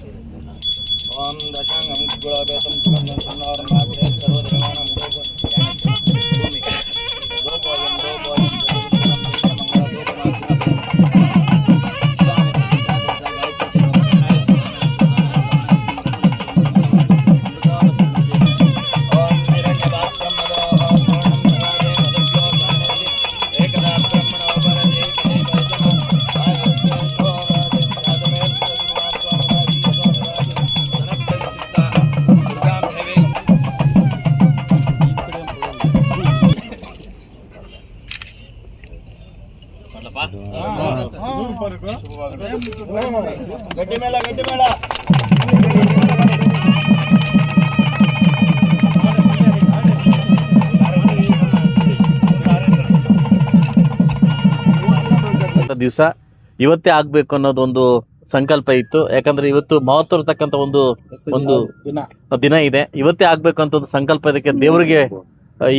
ओम दशांगं गुलाबेतं सुगंधं सन्नोर्माग्रे सर्वदेवानां भूमिका दोपोयं गड्डी मेला ದಿವಸ ಇವತ್ತೇ ಆಗ್ಬೇಕು ಅನ್ನೋದೊಂದು ಸಂಕಲ್ಪ ಇತ್ತು. ಯಾಕಂದ್ರೆ ಇವತ್ತು ಮಹತ್ವ ಇರತಕ್ಕಂಥ ಒಂದು ದಿನ ಇದೆ. ಇವತ್ತೇ ಆಗ್ಬೇಕು ಅಂತ ಒಂದು ಸಂಕಲ್ಪ ಇದಕ್ಕೆ ದೇವರಿಗೆ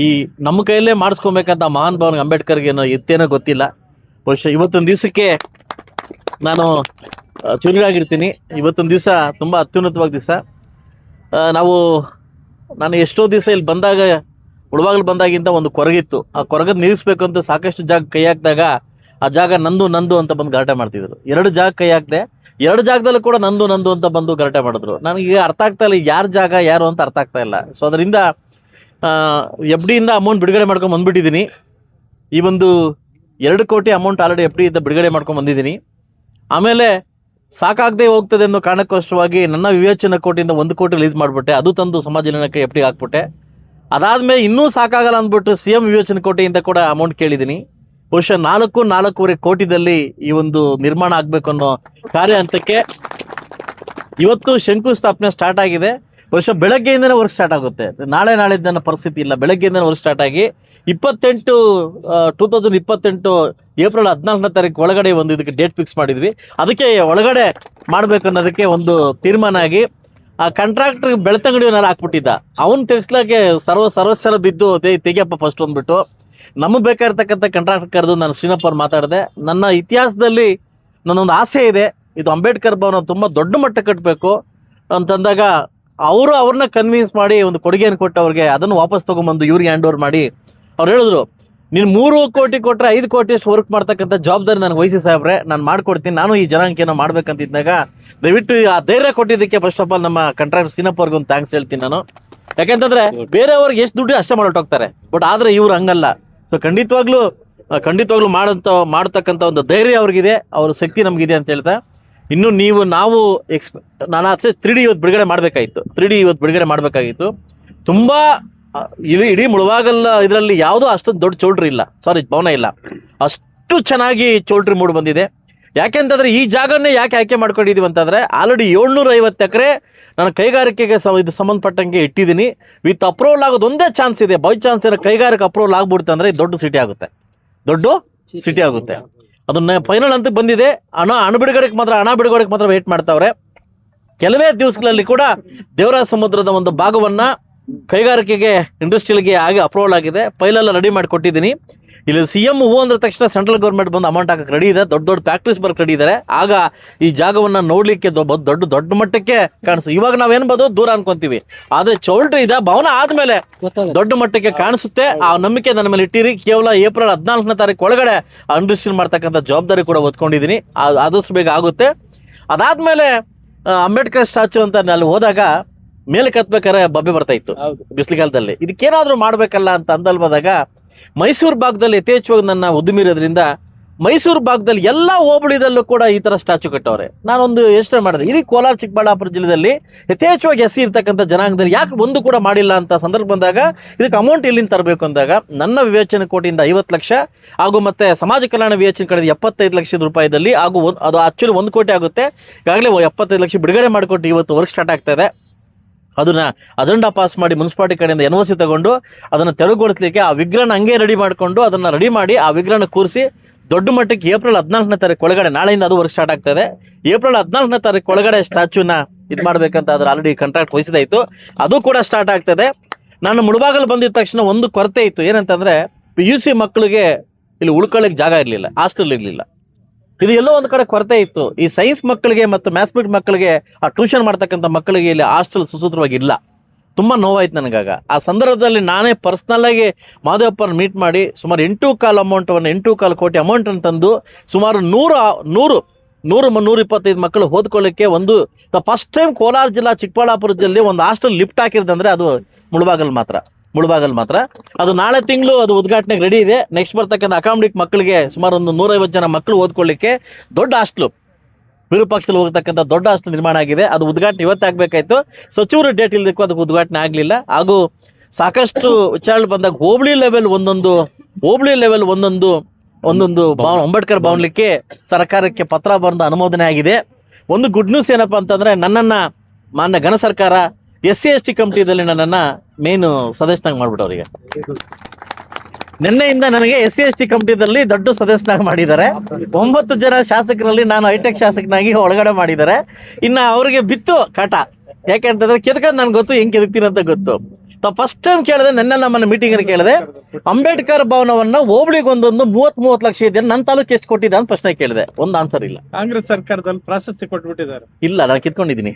ಈ ನಮ್ಮ ಕೈಯಲ್ಲೇ ಮಾಡಿಸ್ಕೊಬೇಕಂತ ಮಹಾನ್ ಭಾವನ ಅಂಬೇಡ್ಕರ್ಗೆ ಏನೋ ಎತ್ತೇನೋ ಗೊತ್ತಿಲ್ಲ. ಬಹುಶಃ ಇವತ್ತೊಂದು ದಿವಸಕ್ಕೆ ನಾನು ಚುರುಗಾಗಿರ್ತೀನಿ. ಇವತ್ತೊಂದು ದಿವಸ ತುಂಬ ಅತ್ಯುನ್ನತವಾದ ದಿವಸ. ನಾನು ಎಷ್ಟೋ ದಿವಸ ಇಲ್ಲಿ ಬಂದಾಗ ಮುಳುಬಾಗಿಲು ಬಂದಾಗಿಂತ ಒಂದು ಕೊರಗಿತ್ತು. ಆ ಕೊರಗದ ನಿಲ್ಲಿಸ್ಬೇಕು ಅಂತ ಸಾಕಷ್ಟು ಜಾಗ ಕೈ ಹಾಕಿದಾಗ ಆ ಜಾಗ ನಂದು ಅಂತ ಬಂದು ಗಲಾಟೆ ಮಾಡ್ತಿದ್ರು. 2 ಜಾಗ ಕೈ ಹಾಕಿದೆ, 2 ಜಾಗದಲ್ಲೂ ಕೂಡ ನಂದು ಅಂತ ಬಂದು ಗಲಾಟೆ ಮಾಡಿದ್ರು. ನನಗೆ ಅರ್ಥ ಆಗ್ತಾ ಇಲ್ಲ ಯಾರ ಜಾಗ ಯಾರು ಅಂತ ಅರ್ಥ ಆಗ್ತಾ ಇಲ್ಲ. ಸೊ ಅದರಿಂದ ಎಫ್ ಡಿಯಿಂದ ಅಮೌಂಟ್ ಬಿಡುಗಡೆ ಮಾಡ್ಕೊಂಡು ಬಂದ್ಬಿಟ್ಟಿದ್ದೀನಿ. ಈ ಒಂದು 2 ಕೋಟಿ ಅಮೌಂಟ್ ಆಲ್ರೆಡಿ ಎಫ್ ಡಿಯಿಂದ ಬಿಡುಗಡೆ ಮಾಡ್ಕೊಂಡು ಬಂದಿದ್ದೀನಿ. ಆಮೇಲೆ ಸಾಕಾಗದೆ ಹೋಗ್ತದೆ ಅನ್ನೋ ಕಾರಣಕ್ಕೋಸ್ಕರವಾಗಿ ನನ್ನ ವಿವೇಚನಾ ಕೋಟಿಯಿಂದ 1 ಕೋಟಿ ರಿಲೀಸ್ ಮಾಡಿಬಿಟ್ಟೆ. ಅದು ತಂದು ಸಮಾಜ ಕಲ್ಯಾಣಕ್ಕೆ ಎಫ್ ಡಿಗೆ ಹಾಕ್ಬಿಟ್ಟೆ. ಅದಾದಮೇಲೆ ಇನ್ನೂ ಸಾಕಾಗಲ್ಲ ಅಂದ್ಬಿಟ್ಟು CM ವಿವೇಚನಾ ಕೋಟಿಯಿಂದ ಕೂಡ ಅಮೌಂಟ್ ಕೇಳಿದ್ದೀನಿ. ಬಹುಶಃ 4.25 ಕೋಟಿದಲ್ಲಿ ಈ ಒಂದು ನಿರ್ಮಾಣ ಆಗಬೇಕು ಅನ್ನೋ ಕಾರ್ಯ ಹಂತಕ್ಕೆ ಇವತ್ತು ಶಂಕುಸ್ಥಾಪನೆ ಸ್ಟಾರ್ಟ್ ಆಗಿದೆ. ಬಹುಶಃ ಬೆಳಗ್ಗೆಯಿಂದನೇ ವರ್ಕ್ ಸ್ಟಾರ್ಟ್ ಆಗುತ್ತೆ. ನಾಳಿದ್ದನ್ನ ಪರಿಸ್ಥಿತಿ ಇಲ್ಲ. ಬೆಳಗ್ಗೆಯಿಂದನೇ ವರ್ಕ್ ಸ್ಟಾರ್ಟ್ ಆಗಿ 2028 ಏಪ್ರಿಲ್ 14ನೇ ತಾರೀಕು ಒಳಗಡೆ ಒಂದು ಇದಕ್ಕೆ ಡೇಟ್ ಫಿಕ್ಸ್ ಮಾಡಿದ್ವಿ. ಅದಕ್ಕೆ ಒಳಗಡೆ ಮಾಡಬೇಕು ಅನ್ನೋದಕ್ಕೆ ಒಂದು ತೀರ್ಮಾನ ಆಗಿ ಆ ಕಾಂಟ್ರಾಕ್ಟರ್ ಬೆಳ್ತಂಗಡಿಯವ್ರು ಹಾಕ್ಬಿಟ್ಟಿದ್ದ. ಅವನು ತೆಗಿಸ್ಲಿಕ್ಕೆ ಸರ್ವಸ್ವರ ಬಿದ್ದು ತೆಗಿಯಪ್ಪ ಫಸ್ಟ್ ಅಂದ್ಬಿಟ್ಟು ನಮಗೆ ಬೇಕಾಗಿರ್ತಕ್ಕಂಥ ಕಾಂಟ್ರಾಕ್ಟರ್ ಕರೆದು ನಾನು ಶ್ರೀನಪ್ಪ ಅವ್ರು ಮಾತಾಡಿದೆ. ನನ್ನ ಇತಿಹಾಸದಲ್ಲಿ ನನ್ನೊಂದು ಆಸೆ ಇದೆ, ಇದು ಅಂಬೇಡ್ಕರ್ ಭವನ ತುಂಬ ದೊಡ್ಡ ಮಟ್ಟ ಕಟ್ಟಬೇಕು ಅಂತಂದಾಗ ಅವ್ರನ್ನ ಕನ್ವಿನ್ಸ್ ಮಾಡಿ ಒಂದು ಕೊಡುಗೆಯನ್ನು ಕೊಟ್ಟು ಅವ್ರಿಗೆ ಅದನ್ನು ವಾಪಸ್ ತೊಗೊಂಬಂದು ಇವ್ರಿಗೆ ಹ್ಯಾಂಡ್ ಓವರ್ ಮಾಡಿ ಅವ್ರು ಹೇಳಿದ್ರು, ನೀನು 3 ಕೋಟಿ ಕೊಟ್ಟರೆ 5 ಕೋಟಿಯಷ್ಟು ವರ್ಕ್ ಮಾಡ್ತಕ್ಕಂಥ ಜವಾಬ್ದಾರಿ ನನಗೆ ವಹಿಸಿ ಸಾಹೇಬ್ರೆ, ನಾನು ಮಾಡ್ಕೊಡ್ತೀನಿ, ನಾನು ಈ ಜನಾಂಗೇನೋ ಮಾಡ್ಬೇಕಂತಿದ್ದಾಗ ದಯವಿಟ್ಟು ಆ ಧೈರ್ಯ ಕೊಟ್ಟಿದ್ದಕ್ಕೆ ಫಸ್ಟ್ ಆಫ್ ಆಲ್ ನಮ್ಮ ಕಾಂಟ್ರಾಕ್ಟರ್ ಶ್ರೀನಪ್ಪ ಅವ್ರಿಗೆ ಒಂದು ಥ್ಯಾಂಕ್ಸ್ ಹೇಳ್ತೀನಿ ನಾನು. ಯಾಕೆಂತಂದ್ರೆ ಬೇರೆಯವ್ರಿಗೆ ಎಷ್ಟು ದುಡ್ಡು ಅಷ್ಟೇ ಹೊರಟೋಗ್ತಾರೆ, ಬಟ್ ಆದರೆ ಇವ್ರು ಹಂಗಲ್ಲ. ಸೊ ಖಂಡಿತವಾಗ್ಲೂ ಮಾಡ್ತಕ್ಕಂಥ ಒಂದು ಧೈರ್ಯ ಅವ್ರಿಗಿದೆ, ಅವ್ರ ಶಕ್ತಿ ನಮಗಿದೆ ಅಂತ ಹೇಳ್ತಾ ಇನ್ನು ನಾವು ನಾನು 3D ಇವತ್ತು ಬಿಡುಗಡೆ ಮಾಡಬೇಕಾಗಿತ್ತು. 3D ಇವತ್ತು ಬಿಡುಗಡೆ ಮಾಡಬೇಕಾಗಿತ್ತು. ತುಂಬ ಇಡೀ ಮುಳುಬಾಗಲ್ ಇದರಲ್ಲಿ ಯಾವುದೋ ಅಷ್ಟೊಂದು ದೊಡ್ಡ ಚೌಲ್ಟ್ರಿ ಇಲ್ಲ, ಭವನ ಇಲ್ಲ. ಅಷ್ಟು ಚೆನ್ನಾಗಿ ಚೌಲ್ಟ್ರಿ ಮೂಡ್ ಬಂದಿದೆ. ಯಾಕೆಂತಂದರೆ ಈ ಜಾಗನ್ನೇ ಯಾಕೆ ಆಯ್ಕೆ ಮಾಡ್ಕೊಂಡಿದ್ದೀವಿ ಅಂತಂದರೆ ಆಲ್ರೆಡಿ 750 ಎಕರೆ ನಾನು ಕೈಗಾರಿಕೆಗೆ ಇದು ಸಂಬಂಧಪಟ್ಟಂಗೆ ಇಟ್ಟಿದ್ದೀನಿ. ವಿತ್ ಅಪ್ರೂವಲ್ ಆಗೋದು ಒಂದೇ ಚಾನ್ಸ್ ಇದೆ. ಬೈ ಚಾನ್ಸ್ ಏನೋ ಕೈಗಾರಿಕೆ ಅಪ್ರೂವಲ್ ಆಗ್ಬಿಡುತ್ತೆ ಅಂದರೆ ದೊಡ್ಡ ಸಿಟಿ ಆಗುತ್ತೆ. ಅದನ್ನ ಫೈನಲ್ ಅಂತ ಬಂದಿದೆ. ಹಣ ಬಿಡುಗಡೆಗೆ ಮಾತ್ರ ವೇಟ್ ಮಾಡ್ತಾವ್ರೆ. ಕೆಲವೇ ದಿವಸಗಳಲ್ಲಿ ಕೂಡ ದೇವರಾಜ ಸಮುದ್ರದ ಒಂದು ಭಾಗವನ್ನು ಕೈಗಾರಿಕೆಗೆ ಇಂಡಸ್ಟ್ರಿಯಲ್ಗೆ ಆಗಿ ಅಪ್ರೂವಲ್ ಆಗಿದೆ. ಫೈಲೆಲ್ಲ ರೆಡಿ ಮಾಡಿ ಕೊಟ್ಟಿದ್ದೀನಿ. ಇಲ್ಲಿ CM ಹೂ ಅಂದ ತಕ್ಷಣ ಸೆಂಟ್ರಲ್ ಗೌರ್ಮೆಂಟ್ ಬಂದು ಅಮೌಂಟ್ ಹಾಕಕ್ಕೆ ರೆಡಿ ಇದೆ. ದೊಡ್ಡ ಫ್ಯಾಕ್ಟ್ರೀಸ್ ಬರ್ಕ್ ರೆಡಿ ಇದ್ದಾರೆ. ಆಗ ಈ ಜಾಗವನ್ನು ನೋಡಲಿಕ್ಕೆ ದೊಡ್ಡ ಮಟ್ಟಕ್ಕೆ ಕಾಣಿಸು. ಇವಾಗ ನಾವೇನ್ಬೋದು ದೂರ ಅನ್ಕೊಂತೀವಿ, ಆದರೆ ಚೌಲ್ಟ್ರಿ ಇದೆ ಭವನ ಆದಮೇಲೆ ದೊಡ್ಡ ಮಟ್ಟಕ್ಕೆ ಕಾಣಿಸುತ್ತೆ. ಆ ನಂಬಿಕೆ ನನ್ನ ಮೇಲೆ ಇಟ್ಟಿರಿ. ಕೇವಲ ಏಪ್ರಿಲ್ 14ನೇ ತಾರೀಕು ಒಳಗಡೆ ಇಂಡಸ್ಟ್ರಿಯಲ್ ಮಾಡ್ತಕ್ಕಂಥ ಜವಾಬ್ದಾರಿ ಕೂಡ ಹೊತ್ಕೊಂಡಿದ್ದೀನಿ. ಆದಷ್ಟು ಬೇಗ ಆಗುತ್ತೆ. ಅದಾದಮೇಲೆ ಅಂಬೇಡ್ಕರ್ ಸ್ಟ್ಯಾಚ್ಯೂ ಅಂತ ಅಲ್ಲಿ ಹೋದಾಗ ಮೇಲೆ ಕತ್ಬೇಕಾದ್ರೆ ಬಬ್ಬೆ ಬರ್ತಾ ಇತ್ತು ಬಿಸಿಲುಗಾಲದಲ್ಲಿ. ಇದಕ್ಕೇನಾದರೂ ಮಾಡಬೇಕಲ್ಲ ಅಂತ ಅಂದಲ್ಬಾದಾಗ ಮೈಸೂರು ಭಾಗದಲ್ಲಿ ಯಥೇಚ್ಛವಾಗಿ ನನ್ನ ಉದ್ದಿಮೆ ಇರೋದ್ರಿಂದ ಮೈಸೂರು ಭಾಗದಲ್ಲಿ ಎಲ್ಲ ಹೋಬಳಿದಲ್ಲೂ ಕೂಡ ಈ ಥರ ಸ್ಟ್ಯಾಚ್ಯೂ ಕಟ್ಟವ್ರೆ. ನಾನೊಂದು ಯೋಚನೆ ಮಾಡಿದೆ, ಇಡೀ ಕೋಲಾರ ಚಿಕ್ಕಬಳ್ಳಾಪುರ ಜಿಲ್ಲೆಯಲ್ಲಿ ಯಥೇಚ್ಛವಾಗಿ SC ಇರ್ತಕ್ಕಂಥ ಜನಾಂಗದಲ್ಲಿ ಯಾಕೆ ಒಂದು ಕೂಡ ಮಾಡಿಲ್ಲ ಅಂತ ಸಂದರ್ಭ ಬಂದಾಗ ಇದಕ್ಕೆ ಅಮೌಂಟ್ ಎಲ್ಲಿಂದ ತರಬೇಕು ಅಂದಾಗ ನನ್ನ ವಿವೇಚನೆ ಕೋಟಿಯಿಂದ 50 ಲಕ್ಷ ಹಾಗೂ ಮತ್ತು ಸಮಾಜ ಕಲ್ಯಾಣ ವಿವೇಚನೆ ಕಡೆ 75 ಲಕ್ಷದ ರೂಪಾಯಿದಲ್ಲಿ ಹಾಗೂ ಅದು ಆ್ಯಕ್ಚುಲಿ 1 ಕೋಟಿ ಆಗುತ್ತೆ. ಈಗಾಗಲೇ 75 ಲಕ್ಷ ಬಿಡುಗಡೆ ಮಾಡಿಕೊಟ್ಟು ಇವತ್ತು ವರ್ಕ್ ಸ್ಟಾರ್ಟ್ ಆಗ್ತಾ ಇದೆ. ಅದನ್ನ ಅಜೆಂಡಾ ಪಾಸ್ ಮಾಡಿ ಮುನ್ಸಿಪಾಲಿಟಿ ಕಡೆಯಿಂದ NOC ತಗೊಂಡು ಅದನ್ನು ತೆರವುಗೊಳಿಸಲಿಕ್ಕೆ ಆ ವಿಗ್ರಹನ ಹಂಗೆ ರೆಡಿ ಮಾಡಿಕೊಂಡು ಅದನ್ನು ರೆಡಿ ಮಾಡಿ ಆ ವಿಗ್ರಹನ ಕೂರಿಸಿ ದೊಡ್ಡ ಮಟ್ಟಕ್ಕೆ ಏಪ್ರಿಲ್ 14ನೇ ತಾರೀಕು ಒಳಗಡೆ, ನಾಳೆಯಿಂದ ಅದು ವರ್ಕ್ ಸ್ಟಾರ್ಟ್ ಆಗ್ತದೆ. ಏಪ್ರಿಲ್ 14ನೇ ತಾರೀಕು ಒಳಗಡೆ ಸ್ಟ್ಯಾಚ್ಯೂನ ಇದು ಮಾಡಬೇಕಂತ ಅದ್ರ ಆಲ್ರೆಡಿ ಕಾಂಟ್ರಾಕ್ಟ್ ವಹಿಸಿದಾಯಿತು. ಅದು ಕೂಡ ಸ್ಟಾರ್ಟ್ ಆಗ್ತದೆ. ನಾನು ಮುಳುಬಾಗಲು ಬಂದಿದ ತಕ್ಷಣ ಒಂದು ಕೊರತೆ ಇತ್ತು. ಏನಂತಂದರೆ PUC ಮಕ್ಕಳಿಗೆ ಇಲ್ಲಿ ಉಳ್ಕೊಳ್ಳೋಕ್ಕೆ ಜಾಗ ಇರಲಿಲ್ಲ, ಹಾಸ್ಟೆಲ್ ಇರಲಿಲ್ಲ. ಇದು ಎಲ್ಲೋ ಒಂದು ಕಡೆ ಕೊರತೆ ಇತ್ತು. ಈ ಸೈನ್ಸ್ ಮಕ್ಕಳಿಗೆ ಮತ್ತು ಮ್ಯಾಥ್ಮೆಟಿಕ್ಸ್ ಮಕ್ಕಳಿಗೆ ಆ ಟ್ಯೂಷನ್ ಮಾಡ್ತಕ್ಕಂಥ ಮಕ್ಕಳಿಗೆ ಇಲ್ಲಿ ಹಾಸ್ಟೆಲ್ ಸುಸೂತ್ರವಾಗಿ ಇಲ್ಲ. ತುಂಬ ನೋವಾಯ್ತು ನನಗಾಗ. ಆ ಸಂದರ್ಭದಲ್ಲಿ ನಾನೇ ಪರ್ಸ್ನಲ್ ಆಗಿ ಮಾದೇವಪ್ಪನ ಮೀಟ್ ಮಾಡಿ ಸುಮಾರು 8.25 ಕೋಟಿ ಅಮೌಂಟನ್ನು ತಂದು ಸುಮಾರು 100-125 ಮಕ್ಕಳು ಓದ್ಕೊಳ್ಳಿಕ್ಕೆ ಒಂದು ಫಸ್ಟ್ ಟೈಮ್ ಕೋಲಾರ ಜಿಲ್ಲಾ ಚಿಕ್ಕಬಳ್ಳಾಪುರ ಜಿಲ್ಲೆ ಒಂದು ಹಾಸ್ಟೆಲ್ ಲಿಫ್ಟ್ ಹಾಕಿರೋದಂದ್ರೆ ಅದು ಮುಳಬಾಗಲ್ ಮಾತ್ರ. ಅದು ನಾಳೆ ತಿಂಗಳು ಅದು ಉದ್ಘಾಟನೆಗೆ ರೆಡಿ ಇದೆ. ನೆಕ್ಸ್ಟ್ ಬರ್ತಕ್ಕಂಥ ಅಕಾಮಿಡೇಟ್ ಮಕ್ಕಳಿಗೆ ಸುಮಾರು ಒಂದು 150 ಜನ ಮಕ್ಕಳು ಓದ್ಕೊಳ್ಳಿಕ್ಕೆ ದೊಡ್ಡ ಹಾಸ್ಟೆಲ್, ವಿರೂಪಾಕ್ಷಲ್ಲಿ ಹೋಗ್ತಕ್ಕಂಥ ದೊಡ್ಡ ಹಾಸ್ಟೆಲ್ ನಿರ್ಮಾಣ ಆಗಿದೆ. ಅದು ಉದ್ಘಾಟನೆ ಇವತ್ತೇ ಆಗಬೇಕಾಯ್ತು. ಸಚಿವರು ಡೇಟ್ ಇಲ್ಲದಕ್ಕೂ ಅದಕ್ಕೆ ಉದ್ಘಾಟನೆ ಆಗಲಿಲ್ಲ. ಹಾಗೂ ಸಾಕಷ್ಟು ವಿಚಾರಣೆ ಬಂದಾಗ ಹೋಬಳಿ ಲೆವೆಲ್ ಒಂದೊಂದು ಅಂಬೇಡ್ಕರ್ ಭವನಕ್ಕೆ ಸರ್ಕಾರಕ್ಕೆ ಪತ್ರ ಬರೆದು ಅನುಮೋದನೆ ಆಗಿದೆ. ಒಂದು ಗುಡ್ ನ್ಯೂಸ್ ಏನಪ್ಪ ಅಂತಂದರೆ, ನನ್ನನ್ನು ಮಾನ್ಯ ಘನ ಸರ್ಕಾರ SC/ST ಕಮಿಟಿದಲ್ಲಿ ನನ್ನನ್ನು ಮೇನು ಸದಸ್ಯನಾಗಿ ಮಾಡಿಬಿಟ್ಟವರಿಗೆ. ನಿನ್ನೆಯಿಂದ ನನಗೆ SC/ST ಕಮಿಟಿದಲ್ಲಿ ದೊಡ್ಡ ಸದಸ್ಯನಾಗಿ ಮಾಡಿದ್ದಾರೆ. 9 ಜನ ಶಾಸಕರಲ್ಲಿ ನಾನು ಹೈಟೆಕ್ ಶಾಸಕನಾಗಿ ಒಳಗಡೆ ಮಾಡಿದ್ದಾರೆ. ಇನ್ನು ಅವರಿಗೆ ಬಿತ್ತು ಕಾಟ. ಯಾಕೆಂತಂದ್ರೆ ಕೆದಕಂದು ನನಗೆ ಗೊತ್ತು, ಹೆಂಗೆ ಕೆದಕ್ತೀನಿ ಅಂತ ಗೊತ್ತು. ಫಸ್ಟ್ ಟೈಮ್ ಕೇಳಿದೆ, ನೆನ್ನೆ ನಮ್ಮನ್ನ ಮೀಟಿಂಗಲ್ಲಿ ಕೇಳಿದೆ, ಅಂಬೇಡ್ಕರ್ ಭವನವನ್ನ ಹೋಬಳಿಗೆ ಒಂದೊಂದು 30 ಲಕ್ಷ ಇದೆ, ನನ್ನ ತಾಲೂಕು ಎಷ್ಟು ಕೊಟ್ಟಿದೆ ಅಂತ ಪ್ರಶ್ನೆ ಕೇಳಿದೆ. ಒಂದು ಆನ್ಸರ್ ಇಲ್ಲ. ಕಾಂಗ್ರೆಸ್ ಸರ್ಕಾರದಲ್ಲಿ ಪ್ರಾಶಸ್ತ್ಯ ಕೊಟ್ಬಿಟ್ಟಿದ್ದಾರೆ. ಇಲ್ಲ, ನಾನು ಕಿತ್ಕೊಂಡಿದ್ದೀನಿ.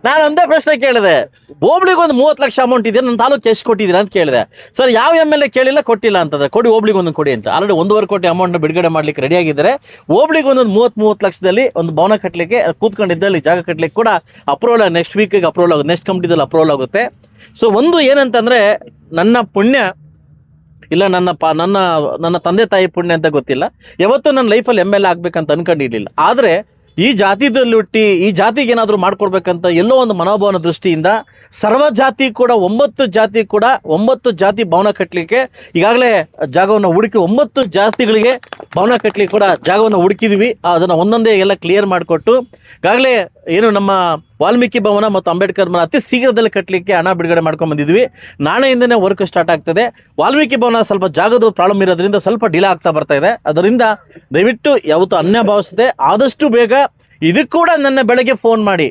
ನಾನು ಒಂದೇ ಪ್ರಶ್ನೆ ಕೇಳಿದೆ, ಹೋಬಳಿಗೆ ಒಂದು 30 ಲಕ್ಷ ಅಮೌಂಟ್ ಇದೆ, ನನ್ನ ತಾಲೂಕು ಎಷ್ಟು ಕೊಟ್ಟಿದ್ದೀರಾ ಅಂತ ಕೇಳಿದೆ. ಸರ್, ಯಾವ MLA ಕೇಳಿಲ್ಲ, ಕೊಟ್ಟಿಲ್ಲ ಅಂತಂದ್ರೆ ಕೊಡಿ, ಹೋಬಳಿಗೆ ಒಂದೊಂದು ಕೊಡಿ ಅಂತ. ಆಲ್ರೆಡಿ 1.5 ಕೋಟಿ ಅಮೌಂಟ್ ಬಿಡುಗಡೆ ಮಾಡ್ಲಿಕ್ಕೆ ರೆಡಿ ಆಗಿದ್ದಾರೆ. ಹೋಬಳಿಗೆ ಒಂದೊಂದು 30 ಲಕ್ಷದಲ್ಲಿ ಒಂದು ಭವನ ಕಟ್ಟಲಿಕ್ಕೆ ಕೂತ್ಕೊಂಡಿದ್ದಲ್ಲಿ ಜಾಗ ಕಟ್ಟಲಿಕ್ಕೆ ಕೂಡ ಅಪ್ರೂವಲ್ ನೆಕ್ಸ್ಟ್ ವೀಕಿಗೆ ಅಪ್ರೂವಲ್ ಆಗುತ್ತೆ, ನೆಕ್ಸ್ಟ್ ಕಮಿಟಿದಲ್ಲಿ ಅಪ್ರೂವಲ್ ಆಗುತ್ತೆ. ಸೊ ಒಂದು ಏನಂತಂದ್ರೆ, ನನ್ನ ಪುಣ್ಯ ಇಲ್ಲ ನನ್ನ ತಂದೆ ತಾಯಿ ಪುಣ್ಯ ಅಂತ ಗೊತ್ತಿಲ್ಲ, ಯಾವತ್ತೂ ನನ್ನ ಲೈಫಲ್ಲಿ MLA ಆಗ್ಬೇಕಂತ ಅನ್ಕೊಂಡಿರ್ಲಿಲ್ಲ. ಆದರೆ ಈ ಜಾತಿದಲ್ಲಿ ಹುಟ್ಟಿ ಈ ಜಾತಿಗೆ ಏನಾದರೂ ಮಾಡ್ಕೊಡ್ಬೇಕಂತ ಎಲ್ಲೋ ಒಂದು ಮನೋಭಾವನ ದೃಷ್ಟಿಯಿಂದ ಸರ್ವ ಜಾತಿ ಕೂಡ 9 ಜಾತಿ ಭವನ ಕಟ್ಟಲಿಕ್ಕೆ ಈಗಾಗಲೇ ಜಾಗವನ್ನು ಹುಡುಕಿ 9 ಜಾತಿಗಳಿಗೆ ಭವನ ಕಟ್ಟಲಿಕ್ಕೆ ಕೂಡ ಜಾಗವನ್ನು ಹುಡುಕಿದ್ವಿ. ಅದನ್ನು ಒಂದೊಂದೇ ಎಲ್ಲ ಕ್ಲಿಯರ್ ಮಾಡಿಕೊಟ್ಟು ಈಗಾಗಲೇ ಏನು ನಮ್ಮ ವಾಲ್ಮೀಕಿ ಭವನ ಮತ್ತು ಅಂಬೇಡ್ಕರ್ ಭವನ ಅತಿ ಶೀಘ್ರದಲ್ಲಿ ಕಟ್ಟಲಿಕ್ಕೆ ಹಣ ಬಿಡುಗಡೆ ಮಾಡ್ಕೊಂಡು ಬಂದಿದ್ವಿ. ನಾಳೆಯಿಂದನೇ ವರ್ಕ್ ಸ್ಟಾರ್ಟ್ ಆಗ್ತದೆ. ವಾಲ್ಮೀಕಿ ಭವನ ಸ್ವಲ್ಪ ಜಾಗದ ಪ್ರಾಬ್ಲಮ್ ಇರೋದ್ರಿಂದ ಸ್ವಲ್ಪ ಡಿಲೇ ಆಗ್ತಾ ಬರ್ತಾ ಇದೆ. ಅದರಿಂದ ದಯವಿಟ್ಟು ಯಾವತ್ತೂ ಅನ್ಯ ಭಾವಿಸದೆ ಆದಷ್ಟು ಬೇಗ ಇದಕ್ಕೆ ಕೂಡ ನನ್ನ ಬೆಳಗ್ಗೆ ಫೋನ್ ಮಾಡಿ,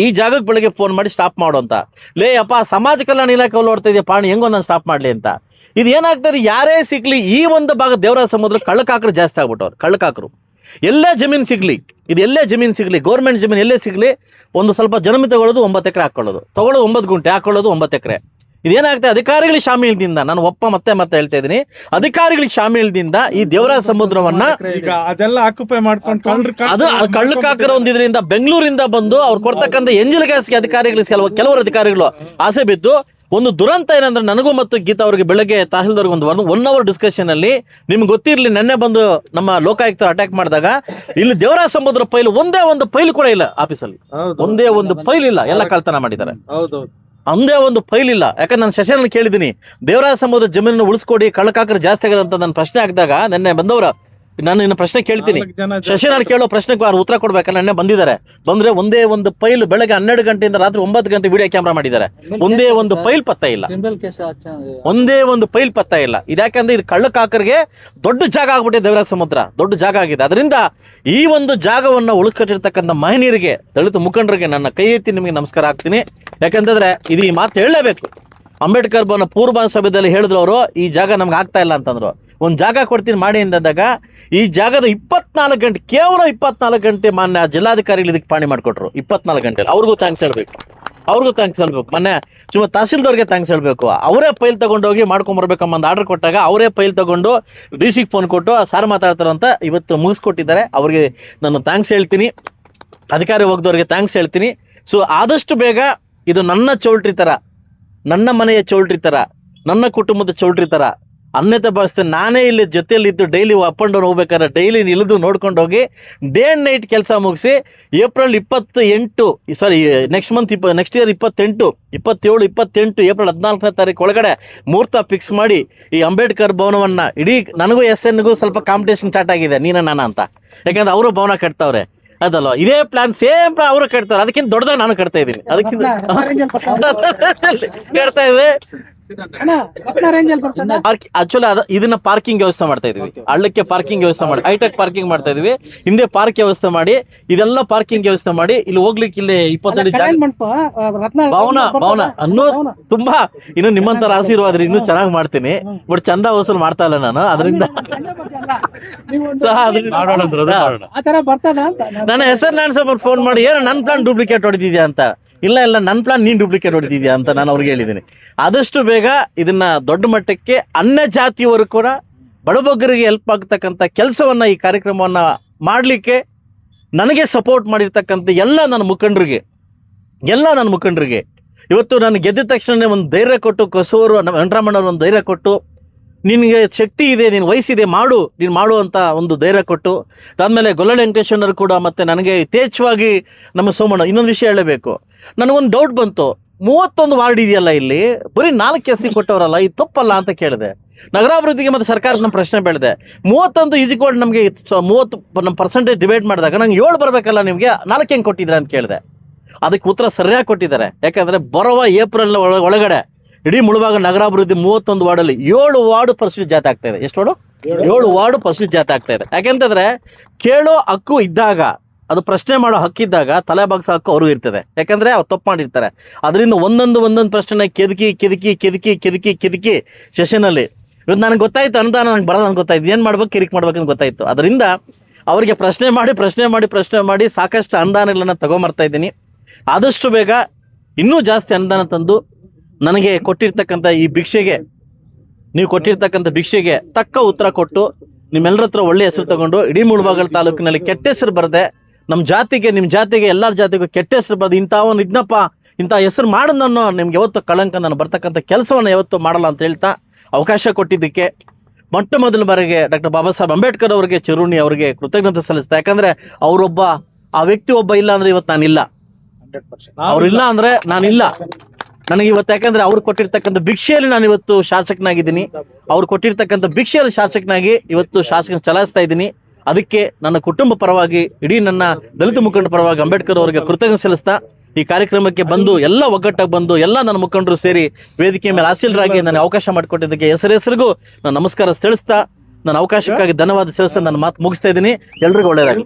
ಈ ಜಾಗಕ್ಕೆ ಬೆಳಗ್ಗೆ ಫೋನ್ ಮಾಡಿ ಸ್ಟಾಪ್ ಮಾಡು ಅಂತ. ಲೇ ಅಪ್ಪ, ಸಮಾಜ ಕಲ್ಯಾಣ ಇಲಾಖೆ ಓಡ್ತಾ ಇದೆಯಾ ಪಾಣಿ, ಹೆಂಗೊಂದು ಸ್ಟಾಪ್ ಮಾಡಲಿ ಅಂತ. ಇದು ಏನಾಗ್ತದೆ, ಯಾರೇ ಸಿಗ್ಲಿ ಈ ಒಂದು ಭಾಗ ದೇವರಾಜ ಸಮುದ್ರ ಕಳ್ಳಕಾಕರು ಜಾಸ್ತಿ ಆಗ್ಬಿಟ್ಟವ್ರು. ಕಳ್ಳಕಾಕರು ಎಲ್ಲೇ ಜಮೀನು ಸಿಗಲಿ, ಗೌರ್ಮೆಂಟ್ ಜಮೀನು ಎಲ್ಲೇ ಸಿಗಲಿ, ಒಂದು ಸ್ವಲ್ಪ ಜಮೀನು ತಗೊಳ್ಳೋದು 9 ಎಕರೆ ಹಾಕೊಳ್ಳೋದು, 9 ಗುಂಟೆ ಹಾಕೊಳ್ಳೋದು 9 ಎಕರೆ. ಇದೇನಾಗ್ತದೆ, ಅಧಿಕಾರಿಗಳ ಶಾಮೀಲ್ದಿಂದ, ನಾನು ಮತ್ತೆ ಹೇಳ್ತಾ ಇದ್ದೀನಿ, ಅಧಿಕಾರಿಗಳ ಶಾಮೀಲ್ದಿಂದ ಈ ದೇವರಾಜ ಸಮುದ್ರವನ್ನ ಈಗ ಅದೆಲ್ಲ ಆಕ್ಯುಪೈ ಮಾಡ್ಕೊಂಡು ಅದು ಕಳ್ಳಕಾಕರ ಒಂದಿದ್ರಿಂದ ಬೆಂಗಳೂರಿಂದ ಬಂದು ಅವ್ರು ಕೊಡ್ತಕ್ಕಂಥ ಎಂಜಿಲ್ ಗ್ಯಾಸ್ಗೆ ಅಧಿಕಾರಿಗಳಿಗೆ ಕೆಲವರು ಅಧಿಕಾರಿಗಳು ಆಸೆ ಬಿದ್ದು ಒಂದು ದುರಂತ ಏನಂದ್ರೆ, ನನಗೂ ಮತ್ತು ಗೀತಾ ಅವರಿಗೆ ಬೆಳಗ್ಗೆ ತಹಸೀಲ್ದಾರ್ಗೆ ಒಂದು 1 ಅವರ್ ಡಿಸ್ಕಷನ್ ಅಲ್ಲಿ ನಿಮ್ಗೆ ಗೊತ್ತಿರಲಿ, ನೆನ್ನೆ ಬಂದು ನಮ್ಮ ಲೋಕಾಯುಕ್ತರು ಅಟ್ಯಾಕ್ ಮಾಡಿದಾಗ ಇಲ್ಲಿ ದೇವರಾಜ ಸಮುದ್ರ ಫೈಲ್ ಒಂದೇ ಒಂದು ಫೈಲ್ ಕೂಡ ಇಲ್ಲ ಆಫೀಸಲ್ಲಿ. ಒಂದೇ ಒಂದು ಫೈಲ್ ಇಲ್ಲ, ಎಲ್ಲ ಕಳ್ತನ ಮಾಡಿದ್ದಾರೆ. ಒಂದೇ ಒಂದು ಫೈಲ್ ಇಲ್ಲ. ಯಾಕಂದ್ರೆ ನಾನು ಶಶಿಯನ್ನು ಕೇಳಿದ್ದೀನಿ, ದೇವರಾಜ ಸಮುದ್ರ ಜಮೀನನ್ನು ಉಳಿಸ್ಕೊಡಿ, ಕಳ್ಳಕಾಕರು ಜಾಸ್ತಿ ಆಗದಂತ ನಾನು ಪ್ರಶ್ನೆ ಹಾಕಿದಾಗ ನೆನ್ನೆ ಬಂದವರ ನಾನು ಇನ್ನು ಪ್ರಶ್ನೆ ಕೇಳ್ತೀನಿ, ಶಶಿನಾಳ್ ಕೇಳೋ ಪ್ರಶ್ನೆಗೆ ಅವ್ರು ಉತ್ತರ ಕೊಡ್ಬೇಕಲ್ಲ. ನೆನ್ನೆ ಬಂದ್ರೆ ಒಂದೇ ಒಂದು ಫೈಲ್ ಬೆಳಗ್ಗೆ 12 ಗಂಟೆಯಿಂದ ರಾತ್ರಿ 9 ಗಂಟೆ ವಿಡಿಯೋ ಕ್ಯಾಮ್ರಾ ಮಾಡಿದ್ದಾರೆ. ಒಂದೇ ಒಂದು ಫೈಲ್ ಪತ್ತ ಇಲ್ಲ. ಇದ್ಯಾಕಂದ್ರೆ ಇದು ಕಳ್ಳಕಾಕರಿಗೆ ದೊಡ್ಡ ಜಾಗ ಆಗ್ಬಿಟ್ಟಿದೆ. ದೇವರಾಜ ಸಮುದ್ರ ದೊಡ್ಡ ಜಾಗ ಆಗಿದೆ. ಅದರಿಂದ ಈ ಒಂದು ಜಾಗವನ್ನು ಉಳ್ಕಟ್ಟಿರ್ತಕ್ಕಂಥ ಮಹನೀಯರಿಗೆ, ದಲಿತ ಮುಖಂಡರಿಗೆ ನನ್ನ ಕೈ ಎತ್ತಿ ನಿಮಗೆ ನಮಸ್ಕಾರ ಆಗ್ತೀನಿ. ಯಾಕಂತಂದ್ರೆ ಇದು ಈ ಮಾತು ಹೇಳಲೇಬೇಕು. ಅಂಬೇಡ್ಕರ್ ಭವನ ಪೂರ್ವ ಸಭೆಯಲ್ಲಿ ಹೇಳಿದ್ರು ಅವರು, ಈ ಜಾಗ ನಮ್ಗೆ ಆಗ್ತಾ ಇಲ್ಲ ಅಂತಂದ್ರು. ಒಂದು ಜಾಗ ಕೊಡ್ತೀನಿ ಮಾಡಿ ಅಂದಾಗ ಈ ಜಾಗದ 24 ಗಂಟೆ, ಕೇವಲ 24 ಗಂಟೆ ಮಾನ್ಯ ಜಿಲ್ಲಾಧಿಕಾರಿಗಳು ಇದಕ್ಕೆ ಪಾಣಿ ಮಾಡಿಕೊಟ್ರು. 24 ಗಂಟೆಲಿ ಅವ್ರಿಗೂ ಥ್ಯಾಂಕ್ಸ್ ಹೇಳ್ಬೇಕು. ಮೊನ್ನೆ ಸುಮ್ಮನೆ ತಹಸೀಲ್ದವ್ರಿಗೆ ಥ್ಯಾಂಕ್ಸ್ ಹೇಳ್ಬೇಕು. ಅವರೇ ಫೈಲ್ ತಗೊಂಡೋಗಿ ಮಾಡ್ಕೊಂಬರ್ಬೇಕಮ್ಮ ಒಂದು ಆರ್ಡರ್ ಕೊಟ್ಟಾಗ ಅವರೇ ಫೈಲ್ ತಗೊಂಡು DC ಫೋನ್ ಕೊಟ್ಟು ಸಾರ್ ಮಾತಾಡ್ತಾರ ಅಂತ ಇವತ್ತು ಮುಗಿಸ್ಕೊಟ್ಟಿದ್ದಾರೆ. ಅವ್ರಿಗೆ ನಾನು ಥ್ಯಾಂಕ್ಸ್ ಹೇಳ್ತೀನಿ. ಅಧಿಕಾರಿ ಹೋಗ್ದವ್ರಿಗೆ ಥ್ಯಾಂಕ್ಸ್ ಹೇಳ್ತೀನಿ. ಸೊ ಆದಷ್ಟು ಬೇಗ ಇದು ನನ್ನ ಚೌಲ್ಟ್ರಿ ಥರ, ನನ್ನ ಮನೆಯ ಚೌಲ್ಟ್ರಿ ಥರ, ನನ್ನ ಕುಟುಂಬದ ಚೌಲ್ಟ್ರಿ ಥರ ಅನ್ಯತೆ ಭಾವಿಸ್ತೇನೆ. ನಾನೇ ಇಲ್ಲಿ ಜೊತೆಯಲ್ಲಿದ್ದು ಡೈಲಿ ಅಪ್ ಆ್ಯಂಡ್ ಡೌನ್ ಹೋಗ್ಬೇಕಾದ್ರೆ ಡೈಲಿ ಇಳಿದು ನೋಡ್ಕೊಂಡು ಹೋಗಿ ಡೇ ಆ್ಯಂಡ್ ನೈಟ್ ಕೆಲಸ ಮುಗಿಸಿ ಏಪ್ರಿಲ್ 28 ನೆಕ್ಸ್ಟ್ ಇಯರ್ 27, ಏಪ್ರಿಲ್ 14ನೇ ತಾರೀಕು ಒಳಗಡೆ ಮುಹೂರ್ತ ಫಿಕ್ಸ್ ಮಾಡಿ ಈ ಅಂಬೇಡ್ಕರ್ ಭವನವನ್ನು ಇಡೀ ನನಗೂ SNಗೂ ಸ್ವಲ್ಪ ಕಾಂಪಿಟೇಷನ್ ಸ್ಟಾರ್ಟ್ ಆಗಿದೆ, ನಾನ ಅಂತ. ಯಾಕಂದ್ರೆ ಅವರು ಭವನ ಕಟ್ತಾವ್ರೆ ಅದಲ್ವ, ಇದೇ ಪ್ಲಾನ್ ಸೇಮ್ ಅವರು ಕಟ್ತಾರೆ. ಅದಕ್ಕಿಂತ ದೊಡ್ಡದಾಗ ನಾನು ಕಟ್ತಾ ಇದ್ದೀನಿ, ಅದಕ್ಕಿಂತ ಕಟ್ತಾ ಇದೆ. ಆಕ್ಚುಲಿ ಇದನ್ನ ಪಾರ್ಕಿಂಗ್ ವ್ಯವಸ್ಥೆ ಮಾಡ್ತಾ ಇದೀವಿ. ಹಳ್ಳಕ್ಕೆ ಪಾರ್ಕಿಂಗ್ ವ್ಯವಸ್ಥೆ ಮಾಡಿ ಹೈಟೆಕ್ ಪಾರ್ಕಿಂಗ್ ಮಾಡ್ತಾ ಇದೀವಿ. ಹಿಂದೆ ಪಾರ್ಕ್ ವ್ಯವಸ್ಥೆ ಮಾಡಿ ಇದೆಲ್ಲ ಪಾರ್ಕಿಂಗ್ ವ್ಯವಸ್ಥೆ ಮಾಡಿ ಇಲ್ಲಿ ಹೋಗ್ಲಿಕ್ಕೆ ಇಲ್ಲಿ 20 ಭಾವನ ಅನ್ನೋ ತುಂಬಾ ಇನ್ನು ನಿಮ್ಮಂತರ ಆಶೀರ್ವಾದ ಇನ್ನೂ ಚೆನ್ನಾಗಿ ಮಾಡ್ತೀನಿ. ಬಟ್ ಚಂದ ವಸೂಲ್ ಮಾಡ್ತಾ ಇಲ್ಲ ನಾನು. ಅದರಿಂದ ನನ್ನ ಹೆಸರು ನಾನು ಫೋನ್ ಮಾಡಿ ಏನು ನನ್ನ ಪ್ಲಾನ್ ಡೂಪ್ಲಿಕೇಟ್ ಹೊಡೆದಿದ್ಯಾ ಅಂತ. ಇಲ್ಲ ನನ್ನ ಪ್ಲಾನ್ ನೀನ್ ಡೂಪ್ಲಿಕೇಟ್ ಹೊಡೆದಿದ್ಯಾ ಅಂತ ನಾನು ಅವ್ರಿಗೆ ಹೇಳಿದ್ದೀನಿ. ಆದಷ್ಟು ಬೇಗ ಇದನ್ನ ದೊಡ್ಡ ಮಟ್ಟಕ್ಕೆ ಅನ್ಯ ಜಾತಿಯವರು ಕೂಡ ಬಡಬಗ್ಗರಿಗೆ ಹೆಲ್ಪ್ ಆಗ್ತಕ್ಕಂಥ ಕೆಲಸವನ್ನ ಈ ಕಾರ್ಯಕ್ರಮವನ್ನ ಮಾಡಲಿಕ್ಕೆ ನನಗೆ ಸಪೋರ್ಟ್ ಮಾಡಿರ್ತಕ್ಕಂಥ ಎಲ್ಲ ನನ್ನ ಮುಖಂಡರಿಗೆ ಇವತ್ತು ನಾನು ಗೆದ್ದ ತಕ್ಷಣ ಒಂದು ಧೈರ್ಯ ಕೊಟ್ಟು ಕಸೂರು ವೆಂಕಟರಮಣ್ಣವ್ರು ಒಂದು ಧೈರ್ಯ ಕೊಟ್ಟು ನಿನಗೆ ಶಕ್ತಿ ಇದೆ, ನೀನು ವಯಸ್ಸಿದೆ, ನೀನು ಮಾಡು ಅಂತ ಒಂದು ಧೈರ್ಯ ಕೊಟ್ಟು ಅದಾದಮೇಲೆ ಗೊಲ್ಲಳ್ಳಿ ವೆಂಕಟೇಶ್ವರರು ಕೂಡ ಮತ್ತು ನನಗೆ ಯಥೇಚ್ಛವಾಗಿ ನಮ್ಮ ಸೋಮಣ್ಣ. ಇನ್ನೊಂದು ವಿಷಯ ಹೇಳಬೇಕು, ನನಗೊಂದು ಡೌಟ್ ಬಂತು. 31 ವಾರ್ಡ್ ಇದೆಯಲ್ಲ, ಇಲ್ಲಿ ಬರೀ 4 ಎಸ್ ಸಿ ಕೊಟ್ಟವರಲ್ಲ, ಇದು ತಪ್ಪಲ್ಲ ಅಂತ ಕೇಳಿದೆ. ನಗರಾಭಿವೃದ್ಧಿಗೆ ಮತ್ತು ಸರ್ಕಾರಕ್ಕೆ ನಮ್ಮ ಪ್ರಶ್ನೆ ಬೆಳೆದೆ. 31 ಈಜಿಕೋಡ್ ನಮಗೆ 30 ನಮ್ಮ ಪರ್ಸೆಂಟೇಜ್ ಡಿವೈಡ್ ಮಾಡಿದಾಗ ನಂಗೆ 7 ಬರಬೇಕಲ್ಲ, ನಿಮಗೆ 4 ಹೆಂಗೆ ಕೊಟ್ಟಿದ್ರೆ ಅಂತ ಕೇಳಿದೆ. ಅದಕ್ಕೆ ಉತ್ತರ ಸರಿಯಾಗಿ ಕೊಟ್ಟಿದ್ದಾರೆ. ಯಾಕಂದರೆ ಬರುವ ಏಪ್ರಿಲ್ ಒಳಗಡೆ ಇಡೀ ಮುಳುಬಾಗ ನಗರಾಭಿವೃದ್ಧಿ 31 ವಾರ್ಡಲ್ಲಿ 7 ವಾರ್ಡ್ ಪರ್ಸೆಂಟ್ ಜಾತಿ ಆಗ್ತಾ ಇದೆ. ಎಷ್ಟು ವಾರ್ಡು? 7 ವಾರ್ಡ್ ಪರ್ಸೆಂಟ್ ಜಾತಿ ಆಗ್ತಾ ಇದೆ. ಯಾಕೆಂತಂದ್ರೆ ಕೇಳೋ ಹಕ್ಕು ಇದ್ದಾಗ, ಅದು ಪ್ರಶ್ನೆ ಮಾಡೋ ಹಕ್ಕಿದ್ದಾಗ ತಲೆ ಬಾಗ್ಸೋ ಹಕ್ಕು ಅವ್ರಿಗೂ ಇರ್ತದೆ. ಯಾಕಂದ್ರೆ ಅವ್ರು ತಪ್ಪು ಮಾಡಿರ್ತಾರೆ. ಅದರಿಂದ ಒಂದೊಂದು ಪ್ರಶ್ನೆ ಕೆದಕಿ ಸೆಷನಲ್ಲಿ ಇವತ್ತು ನನಗೆ ಗೊತ್ತಾಯ್ತು, ಅನುದಾನ ನನಗೆ ಬರೋದು ನನಗೆ ಗೊತ್ತಾಯ್ತು, ಏನು ಮಾಡ್ಬೇಕು ಕಿರಿಕ್ ಮಾಡ್ಬೇಕಂತ ಗೊತ್ತಾಯ್ತು. ಅದರಿಂದ ಅವರಿಗೆ ಪ್ರಶ್ನೆ ಮಾಡಿ ಸಾಕಷ್ಟು ಅನುದಾನಗಳನ್ನು ತಗೊಂಬರ್ತಾ ಇದ್ದೀನಿ. ಆದಷ್ಟು ಬೇಗ ಇನ್ನೂ ಜಾಸ್ತಿ ಅನುದಾನ ತಂದು ನನಗೆ ಕೊಟ್ಟಿರ್ತಕ್ಕಂಥ ಈ ಭಿಕ್ಷೆಗೆ, ನೀವು ಕೊಟ್ಟಿರ್ತಕ್ಕಂಥ ಭಿಕ್ಷೆಗೆ ತಕ್ಕ ಉತ್ತರ ಕೊಟ್ಟು ನಿಮ್ಮೆಲ್ಲರ ಹತ್ರ ಒಳ್ಳೆ ಹೆಸರು ತಗೊಂಡು ಇಡೀ ಮುಳಬಾಗಿಲು ತಾಲೂಕಿನಲ್ಲಿ ಕೆಟ್ಟ ಹೆಸರು ಬರದೆ, ನಮ್ಮ ಜಾತಿಗೆ, ನಿಮ್ಮ ಜಾತಿಗೆ, ಎಲ್ಲರ ಜಾತಿಗೂ ಕೆಟ್ಟ ಹೆಸರು ಬರದು, ಇಂಥವನು ಇದ್ನಪ್ಪ, ಇಂಥ ಹೆಸರು ಮಾಡೋದನ್ನು ನಿಮ್ಗೆ ಯಾವತ್ತು ಕಳಂಕ ನಾನು ಬರ್ತಕ್ಕಂಥ ಕೆಲಸವನ್ನು ಯಾವತ್ತೂ ಮಾಡಲ್ಲ ಅಂತ ಹೇಳ್ತಾ ಅವಕಾಶ ಕೊಟ್ಟಿದ್ದಕ್ಕೆ ಮೊಟ್ಟ ಮೊದಲ ಬಾರಿಗೆ ಡಾಕ್ಟರ್ ಬಾಬಾ ಸಾಹೇಬ್ ಅಂಬೇಡ್ಕರ್ ಅವರಿಗೆ, ಚಿರುಣಿ ಅವರಿಗೆ ಕೃತಜ್ಞತೆ ಸಲ್ಲಿಸ್ತಾ. ಯಾಕಂದರೆ ಆ ವ್ಯಕ್ತಿ ಒಬ್ಬ ಇಲ್ಲ ಅಂದರೆ ಇವತ್ತು ನಾನಿಲ್ಲ, ಅವರಿಲ್ಲ ಅಂದರೆ ನಾನಿಲ್ಲ. ನನಗೆ ಇವತ್ತು ಯಾಕಂದ್ರೆ ಅವ್ರು ಕೊಟ್ಟಿರ್ತಕ್ಕಂಥ ಭಿಕ್ಷೆಯಲ್ಲಿ ನಾನು ಇವತ್ತು ಶಾಸಕನಾಗಿದ್ದೀನಿ. ಅವ್ರು ಕೊಟ್ಟಿರ್ತಕ್ಕಂಥ ಭಿಕ್ಷೆಯಲ್ಲಿ ಶಾಸಕನಾಗಿ ಇವತ್ತು ಶಾಸಕ ಚಲಾಯಿಸ್ತಾ ಇದ್ದೀನಿ. ಅದಕ್ಕೆ ನನ್ನ ಕುಟುಂಬ ಪರವಾಗಿ, ಇಡೀ ನನ್ನ ದಲಿತ ಮುಖಂಡ ಪರವಾಗಿ ಅಂಬೇಡ್ಕರ್ ಅವರಿಗೆ ಕೃತಜ್ಞತೆ ಸಲ್ಲಿಸ್ತಾ ಈ ಕಾರ್ಯಕ್ರಮಕ್ಕೆ ಬಂದು ಎಲ್ಲ ಒಗ್ಗಟ್ಟಾಗಿ ಬಂದು ಎಲ್ಲ ನನ್ನ ಮುಖಂಡರು ಸೇರಿ ವೇದಿಕೆ ಮೇಲೆ ಆಸೀನರಾಗಿ ನನಗೆ ಅವಕಾಶ ಮಾಡಿಕೊಟ್ಟಿದ್ದಕ್ಕೆ ಹೆಸರಿಗೂ ನಾನು ನಮಸ್ಕಾರ ತಿಳಿಸ್ತಾ, ನನ್ನ ಅವಕಾಶಕ್ಕಾಗಿ ಧನ್ಯವಾದ ತಿಳಿಸ್ತಾ ನನ್ನ ಮಾತು ಮುಗಿಸ್ತಾ ಇದ್ದೀನಿ. ಎಲ್ರಿಗೂ ಒಳ್ಳೆಯದಾಗಲಿ.